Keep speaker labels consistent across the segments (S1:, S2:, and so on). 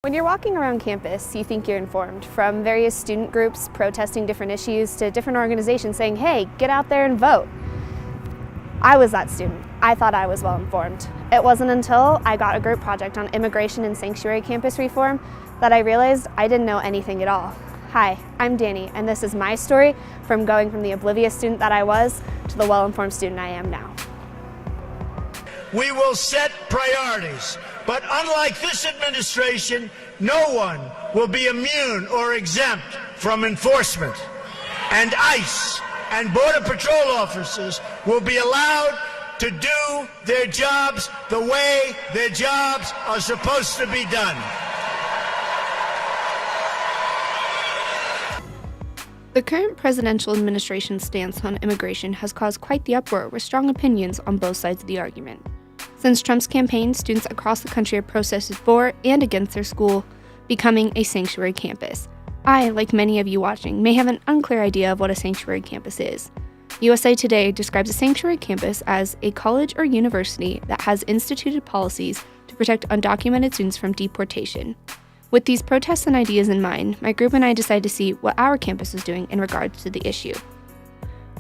S1: When you're walking around campus, you think you're informed, from various student groups protesting different issues to different organizations saying, hey, get out there and vote. I was that student. I thought I was well informed. It wasn't until I got a group project on immigration and sanctuary campus reform that I realized I didn't know anything at all. Hi, I'm Dani, and this is my story from going from the oblivious student that I was to the well-informed student I am now.
S2: We will set priorities, but unlike this administration, no one will be immune or exempt from enforcement. And ICE and Border Patrol officers will be allowed to do their jobs the way their jobs are supposed to be done.
S1: The current presidential administration's stance on immigration has caused quite the uproar with strong opinions on both sides of the argument. Since Trump's campaign, students across the country have protested for and against their school becoming a sanctuary campus. I, like many of you watching, may have an unclear idea of what a sanctuary campus is. USA Today describes a sanctuary campus as a college or university that has instituted policies to protect undocumented students from deportation. With these protests and ideas in mind, my group and I decided to see what our campus was doing in regards to the issue.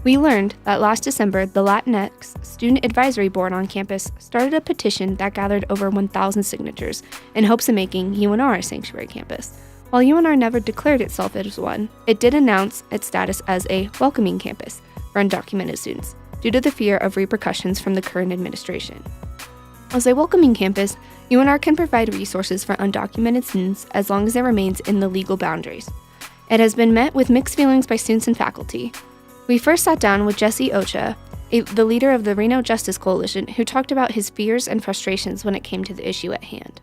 S1: We learned that last December, the Latinx Student Advisory Board on campus started a petition that gathered over 1,000 signatures in hopes of making UNR a sanctuary campus. While UNR never declared itself as one, it did announce its status as a welcoming campus for undocumented students due to the fear of repercussions from the current administration. As a welcoming campus, UNR can provide resources for undocumented students as long as it remains in the legal boundaries. It has been met with mixed feelings by students and faculty. We first sat down with Jesse Ocha, the leader of the Reno Justice Coalition, who talked about his fears and frustrations when it came to the issue at hand.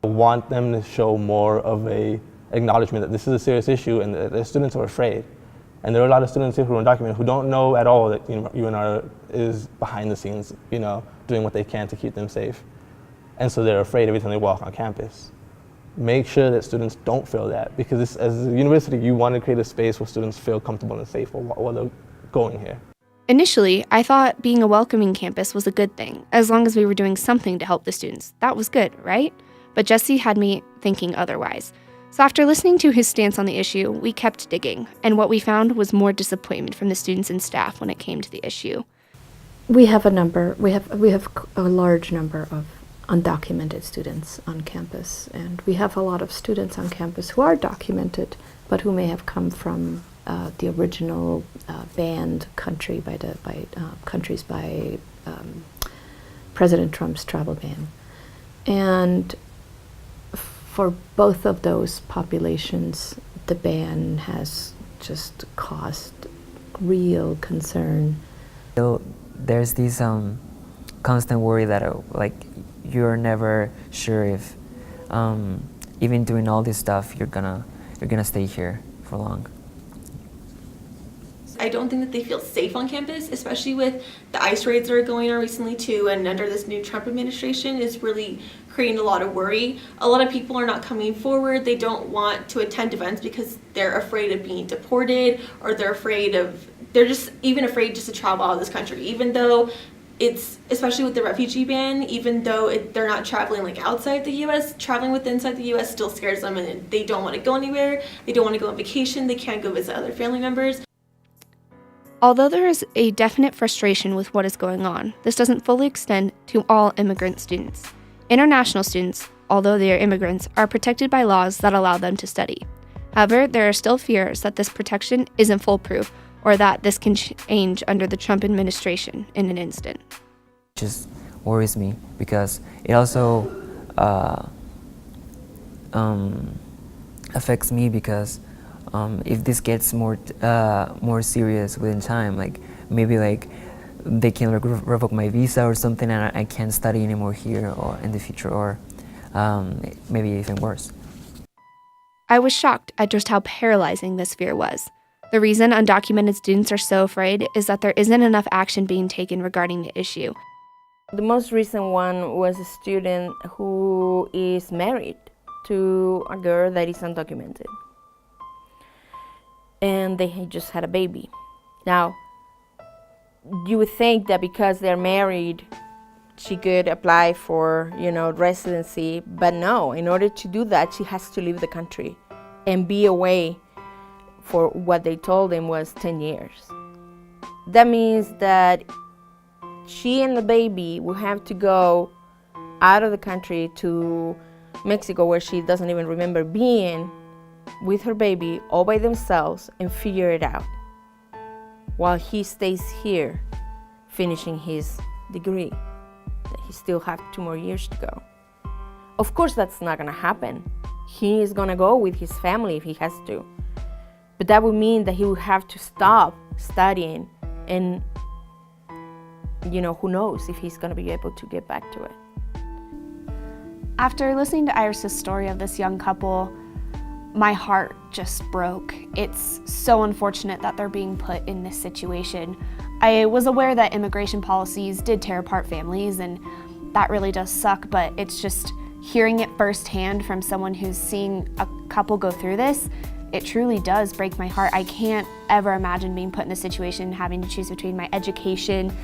S3: I want them to show more of a acknowledgement that this is a serious issue and that the students are afraid. And there are a lot of students here who are undocumented who don't know at all that UNR is behind the scenes, doing what they can to keep them safe. And so they're afraid every time they walk on campus. Make sure that students don't feel that, because as a university, you want to create a space where students feel comfortable and safe while they're going here.
S1: Initially, I thought being a welcoming campus was a good thing, as long as we were doing something to help the students. That was good, right? But Jesse had me thinking otherwise. So after listening to his stance on the issue, we kept digging, and what we found was more disappointment from the students and staff when it came to the issue.
S4: We have a large number of undocumented students on campus, and we have a lot of students on campus who are documented, but who may have come from the original banned country by President Trump's travel ban. And for both of those populations, the ban has just caused real concern.
S5: There's this constant worry that you're never sure if even doing all this stuff you're gonna stay here for long.
S6: I don't think that they feel safe on campus, especially with the ICE raids that are going on recently too, and under this new Trump administration is really creating a lot of worry. A lot of people are not coming forward. They don't want to attend events because they're afraid of being deported, or they're just even afraid just to travel out of this country, even though it's, especially with the refugee ban, even though they're not traveling outside the U.S., traveling inside the U.S. still scares them, and they don't want to go anywhere. They don't want to go on vacation. They can't go visit other family members.
S1: Although there is a definite frustration with what is going on, this doesn't fully extend to all immigrant students. International students, although they are immigrants, are protected by laws that allow them to study. However, there are still fears that this protection isn't foolproof, or that this can change under the Trump administration in an instant.
S5: It just worries me because it also affects me because if this gets more serious within time, maybe they can revoke my visa or something, and I can't study anymore here or in the future, or maybe even worse.
S1: I was shocked at just how paralyzing this fear was. The reason undocumented students are so afraid is that there isn't enough action being taken regarding the issue.
S7: The most recent one was a student who is married to a girl that is undocumented. And they just had a baby. Now, you would think that because they're married she could apply for, residency, but no, in order to do that, she has to leave the country and be away for what they told him was 10 years. That means that she and the baby will have to go out of the country to Mexico, where she doesn't even remember being, with her baby all by themselves and figure it out, while he stays here finishing his degree. He still have 2 more years to go. Of course that's not gonna happen. He is gonna go with his family if he has to. But that would mean that he would have to stop studying, and who knows if he's gonna be able to get back to it.
S1: After listening to Iris's story of this young couple, my heart just broke. It's so unfortunate that they're being put in this situation. I was aware that immigration policies did tear apart families, and that really does suck, but it's just hearing it firsthand from someone who's seeing a couple go through this, it truly does break my heart. I can't ever imagine being put in this situation, having to choose between my education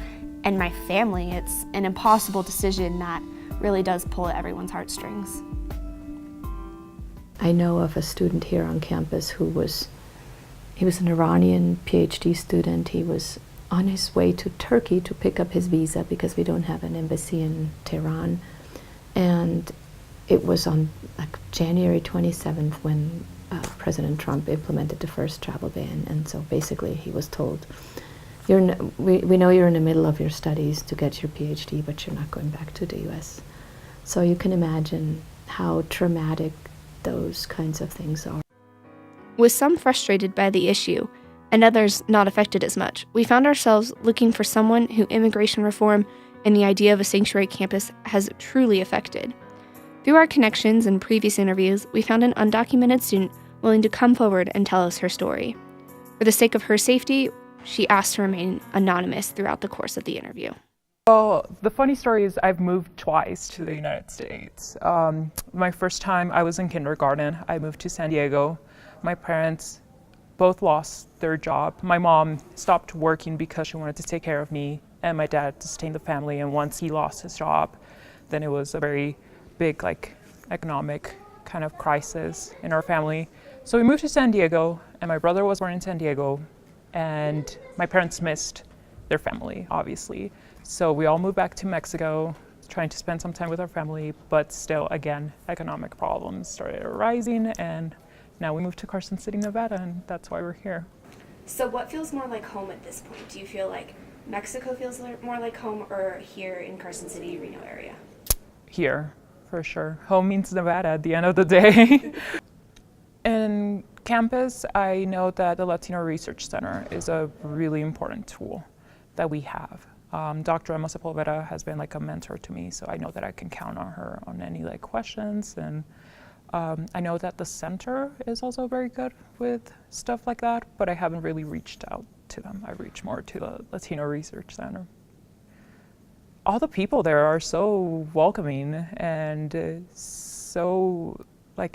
S1: and my family. It's an impossible decision that really does pull at everyone's heartstrings.
S4: I know of a student here on campus he was an Iranian PhD student. He was on his way to Turkey to pick up his visa because we don't have an embassy in Tehran. And it was on January 27th when President Trump implemented the first travel ban. And so basically he was told, we know you're in the middle of your studies to get your PhD, but you're not going back to the US. So you can imagine how traumatic those kinds of things are.
S1: With some frustrated by the issue and others not affected as much, we found ourselves looking for someone who immigration reform and the idea of a sanctuary campus has truly affected. Through our connections and previous interviews, we found an undocumented student willing to come forward and tell us her story. For the sake of her safety, she asked to remain anonymous throughout the course of the interview.
S8: Well, the funny story is I've moved twice to the United States. My first time I was in kindergarten. I moved to San Diego. My parents both lost their job. My mom stopped working because she wanted to take care of me, and my dad sustained the family. And once he lost his job, then it was a very big economic kind of crisis in our family. So we moved to San Diego, and my brother was born in San Diego, and my parents missed their family, obviously. So we all moved back to Mexico, trying to spend some time with our family, but still, again, economic problems started arising, and now we moved to Carson City, Nevada, and that's why we're here.
S1: So what feels more like home at this point? Do you feel like Mexico feels more like home, or here in Carson City, Reno area?
S8: Here, for sure. Home means Nevada at the end of the day. In campus, I know that the Latino Research Center is a really important tool that we have. Dr. Emma Sepulveda has been a mentor to me, so I know that I can count on her on any questions. And I know that the center is also very good with stuff like that, but I haven't really reached out to them. I reach more to the Latino Research Center. All the people there are so welcoming and so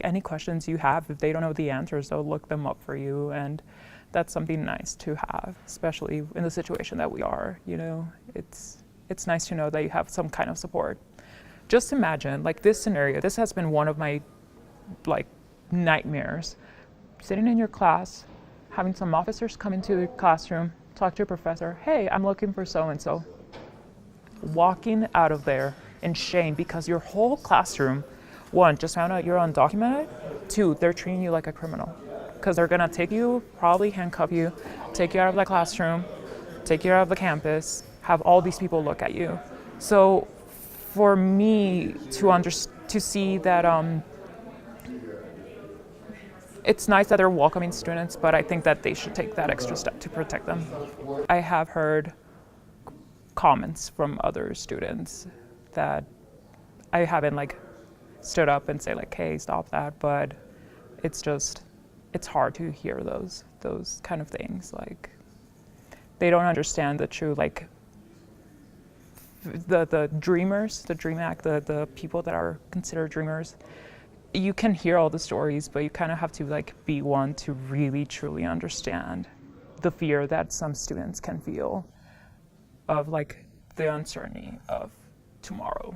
S8: any questions you have, if they don't know the answers, they'll look them up for you, and that's something nice to have, especially in the situation that we are. It's nice to know that you have some kind of support. Just imagine this scenario. This has been one of my nightmares. Sitting in your class, having some officers come into the classroom, talk to your professor, hey, I'm looking for so-and-so. Walking out of there in shame because your whole classroom, one, just found out you're undocumented. Two, they're treating you like a criminal because they're gonna take you, probably handcuff you, take you out of the classroom, take you out of the campus, have all these people look at you. So for me to see that it's nice that they're welcoming students, but I think that they should take that extra step to protect them. I have heard comments from other students that I haven't stood up and say hey, stop that, but it's hard to hear those kind of things. They don't understand the true the dreamers, the Dream Act, the people that are considered dreamers. You can hear all the stories, but you kind of have to be one to really truly understand the fear that some students can feel of the uncertainty of tomorrow.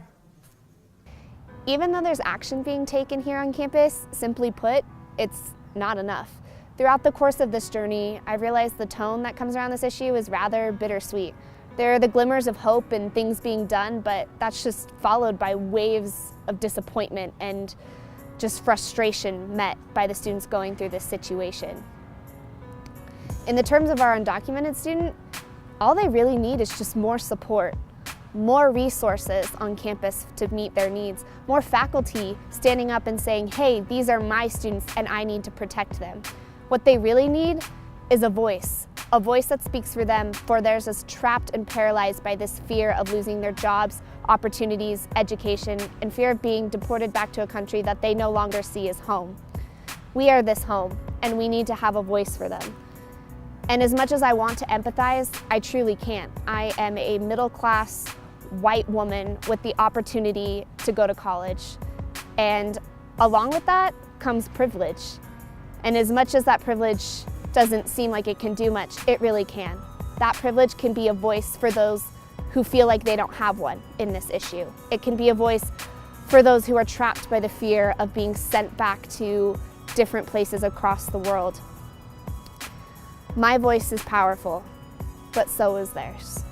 S1: Even though there's action being taken here on campus, simply put, it's not enough. Throughout the course of this journey, I realized the tone that comes around this issue is rather bittersweet. There are the glimmers of hope and things being done, but that's just followed by waves of disappointment and just frustration met by the students going through this situation. In the terms of our undocumented student, all they really need is just more support, more resources on campus to meet their needs, more faculty standing up and saying, hey, these are my students and I need to protect them. What they really need is a voice that speaks for them, for theirs is trapped and paralyzed by this fear of losing their jobs, opportunities, education, and fear of being deported back to a country that they no longer see as home. We are this home, and we need to have a voice for them. And as much as I want to empathize, I truly can't. I am a middle-class white woman with the opportunity to go to college. And along with that comes privilege. And as much as that privilege doesn't seem like it can do much, it really can. That privilege can be a voice for those who feel like they don't have one in this issue. It can be a voice for those who are trapped by the fear of being sent back to different places across the world. My voice is powerful, but so is theirs.